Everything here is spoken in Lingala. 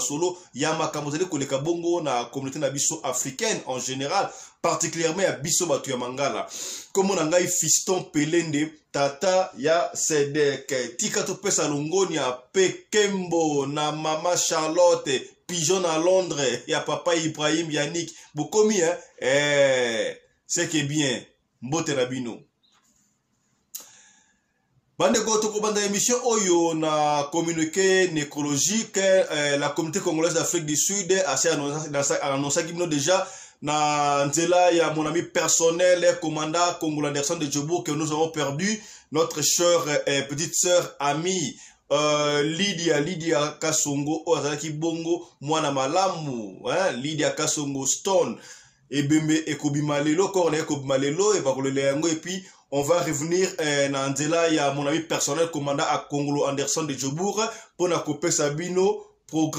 solo ya makamozali koleka bongo na communauté na biso africaine en général, particulièrement ya biso batu ya Mangala. Comme on ngai Fiston Pelende tata ya Sedek tika to pesa longoni ya Pekembo na mama Charlotte Pigeon à Londres ya papa Ibrahim Yannick bokomi c'est que bien mbote na bino. Bande goto ko banda émission oyo na communiqué nécrologique la communauté congolaise d'Afrique du Sud a annoncé déjà na nzela ya mon ami personnel commandant Congolais Anderson de Djobour que nous avons perdu notre chère petite sœur amie Lydia Kasongo ozalaki bongo mwana malamu Lydia Kasongo Stone ebembe ekobima lelo corps na ekobima lelo et va kolela yango et puis on va revenir na nzela ya mon ami personnel commandant à Congolais Anderson de Djobour pour na kopesa bino programme